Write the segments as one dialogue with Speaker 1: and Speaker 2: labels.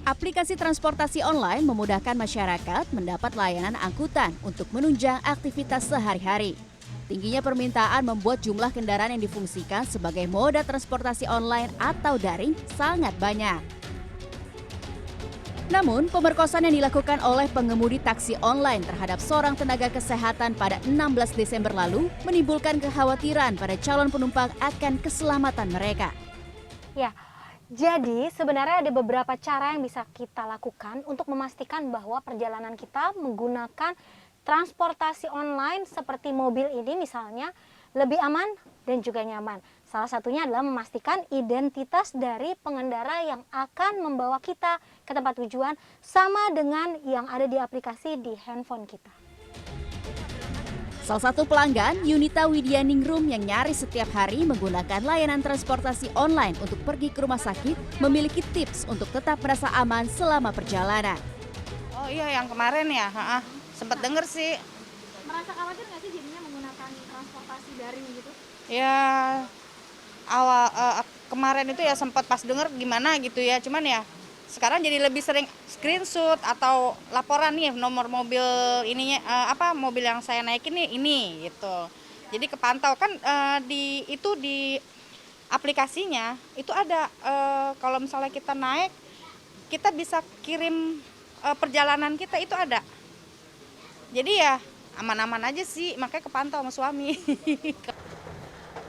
Speaker 1: Aplikasi transportasi online memudahkan masyarakat mendapat layanan angkutan untuk menunjang aktivitas sehari-hari. Tingginya permintaan membuat jumlah kendaraan yang difungsikan sebagai moda transportasi online atau daring sangat banyak. Namun, pemerkosaan yang dilakukan oleh pengemudi taksi online terhadap seorang tenaga kesehatan pada 16 Desember lalu menimbulkan kekhawatiran pada calon penumpang akan keselamatan mereka.
Speaker 2: Ya, jadi sebenarnya ada beberapa cara yang bisa kita lakukan untuk memastikan bahwa perjalanan kita menggunakan transportasi online seperti mobil ini misalnya lebih aman dan juga nyaman. Salah satunya adalah memastikan identitas dari pengendara yang akan membawa kita ke tempat tujuan sama dengan yang ada di aplikasi di handphone kita.
Speaker 1: Salah satu pelanggan, Yunita Widianingrum yang nyaris setiap hari menggunakan layanan transportasi online untuk pergi ke rumah sakit, memiliki tips untuk tetap merasa aman selama perjalanan.
Speaker 3: Oh iya, yang kemarin ya, sempat denger sih.
Speaker 2: Merasa khawatir nggak sih jadinya menggunakan transportasi daring gitu?
Speaker 3: Ya kemarin itu ya sempat pas denger gimana gitu ya, cuman ya sekarang jadi lebih sering screenshot atau laporan nih nomor mobil ininya mobil yang saya naikin nih ini gitu. Jadi kepantau kan di aplikasinya itu ada kalau misalnya kita naik kita bisa kirim perjalanan kita itu ada. Jadi ya aman-aman aja sih, makanya kepantau sama suami.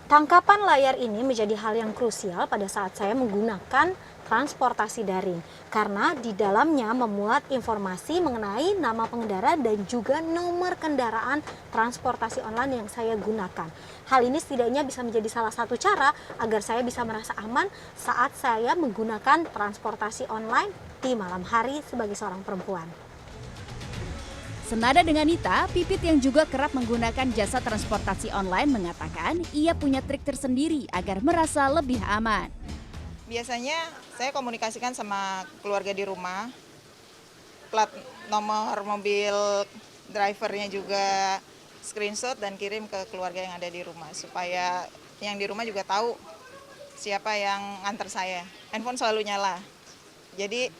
Speaker 2: Tangkapan layar ini menjadi hal yang krusial pada saat saya menggunakan transportasi daring karena di dalamnya memuat informasi mengenai nama pengendara dan juga nomor kendaraan transportasi online yang saya gunakan. Hal ini setidaknya bisa menjadi salah satu cara agar saya bisa merasa aman saat saya menggunakan transportasi online di malam hari sebagai seorang perempuan.
Speaker 1: Senada dengan Nita, Pipit yang juga kerap menggunakan jasa transportasi online mengatakan ia punya trik tersendiri agar merasa lebih aman.
Speaker 4: Biasanya saya komunikasikan sama keluarga di rumah, plat nomor mobil drivernya juga screenshot dan kirim ke keluarga yang ada di rumah supaya yang di rumah juga tahu siapa yang antar saya. Handphone selalu nyala, jadi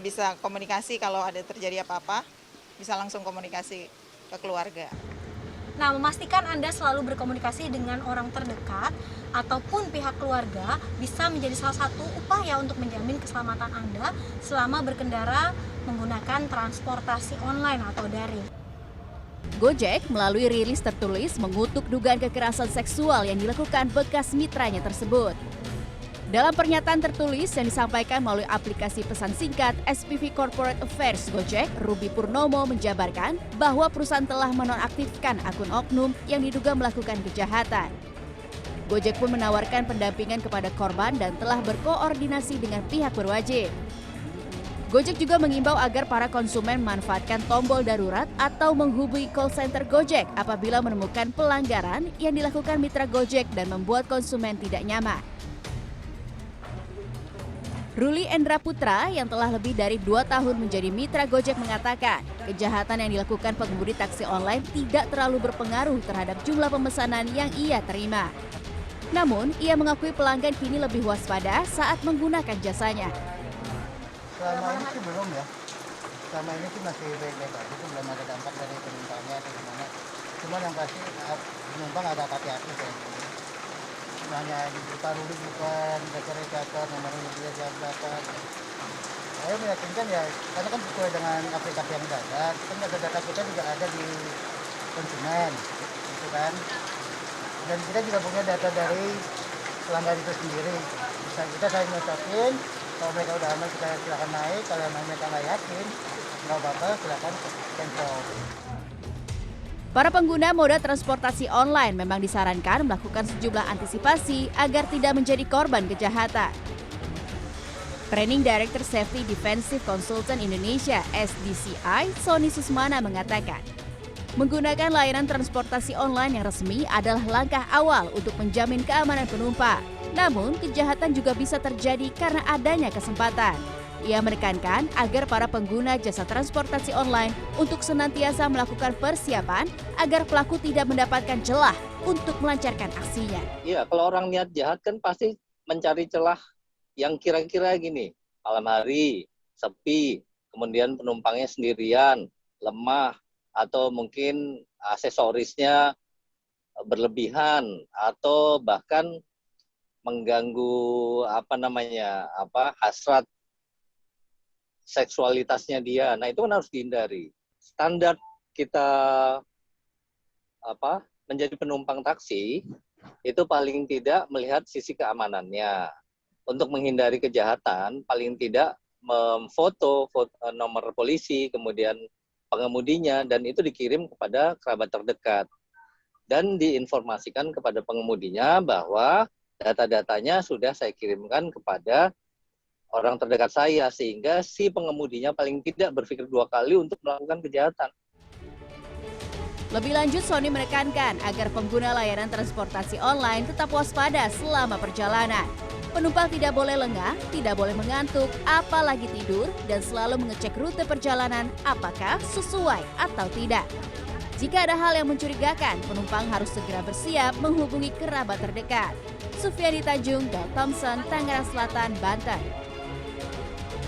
Speaker 4: bisa komunikasi kalau ada terjadi apa-apa, bisa langsung komunikasi ke keluarga.
Speaker 2: Nah, memastikan Anda selalu berkomunikasi dengan orang terdekat ataupun pihak keluarga bisa menjadi salah satu upaya untuk menjamin keselamatan Anda selama berkendara menggunakan transportasi online atau daring.
Speaker 1: Gojek melalui rilis tertulis mengutuk dugaan kekerasan seksual yang dilakukan bekas mitranya tersebut. Dalam pernyataan tertulis yang disampaikan melalui aplikasi pesan singkat SPV Corporate Affairs Gojek, Ruby Purnomo menjabarkan bahwa perusahaan telah menonaktifkan akun oknum yang diduga melakukan kejahatan. Gojek pun menawarkan pendampingan kepada korban dan telah berkoordinasi dengan pihak berwajib. Gojek juga mengimbau agar para konsumen memanfaatkan tombol darurat atau menghubungi call center Gojek apabila menemukan pelanggaran yang dilakukan mitra Gojek dan membuat konsumen tidak nyaman. Ruli Endra Putra yang telah lebih dari 2 tahun menjadi mitra Gojek mengatakan kejahatan yang dilakukan pengemudi taksi online tidak terlalu berpengaruh terhadap jumlah pemesanan yang ia terima. Namun, ia mengakui pelanggan kini lebih waspada saat menggunakan jasanya.
Speaker 5: Selama ini sih belum ya. Selama ini sih masih baik-baik aja, belum ada dampak dari penumpangnya atau gimana. Cuma yang pasti penumpang agak hati-hati sih. Hanya dibuka dulu bukan data nomor mobilnya jam berapa. Saya meyakinkan ya, karena kan sesuai dengan aplikasi yang ada, kan data kita juga ada di konsumen, gitu kan. Dan kita juga punya data dari pelanggan itu sendiri. Bisa kita saya nyocokin, kalau mereka udah aman kita silakan naik, kalau mereka nggak yakin, nggak apa-apa silakan cancel.
Speaker 1: Para pengguna moda transportasi online memang disarankan melakukan sejumlah antisipasi agar tidak menjadi korban kejahatan. Training Director Safety Defensive Consultant Indonesia (SDCI) Sony Susmana mengatakan, menggunakan layanan transportasi online yang resmi adalah langkah awal untuk menjamin keamanan penumpang. Namun, kejahatan juga bisa terjadi karena adanya kesempatan. Ia menekankan agar para pengguna jasa transportasi online untuk senantiasa melakukan persiapan agar pelaku tidak mendapatkan celah untuk melancarkan aksinya.
Speaker 6: Iya, kalau orang niat jahat kan pasti mencari celah yang kira-kira gini, malam hari sepi, kemudian penumpangnya sendirian, lemah, atau mungkin aksesorisnya berlebihan, atau bahkan mengganggu hasrat seksualitasnya dia. Nah, itu kan harus dihindari. Standar kita menjadi penumpang taksi itu paling tidak melihat sisi keamanannya. Untuk menghindari kejahatan, paling tidak memfoto nomor polisi, kemudian pengemudinya, dan itu dikirim kepada kerabat terdekat. Dan diinformasikan kepada pengemudinya bahwa data-datanya sudah saya kirimkan kepada orang terdekat saya, sehingga si pengemudinya paling tidak berpikir 2 kali untuk melakukan kejahatan.
Speaker 1: Lebih lanjut, Sony menekankan agar pengguna layanan transportasi online tetap waspada selama perjalanan. Penumpang tidak boleh lengah, tidak boleh mengantuk, apalagi tidur, dan selalu mengecek rute perjalanan apakah sesuai atau tidak. Jika ada hal yang mencurigakan, penumpang harus segera bersiap menghubungi kerabat terdekat. Sufiani Tanjung, Del Thompson, Tangerang Selatan, Banten.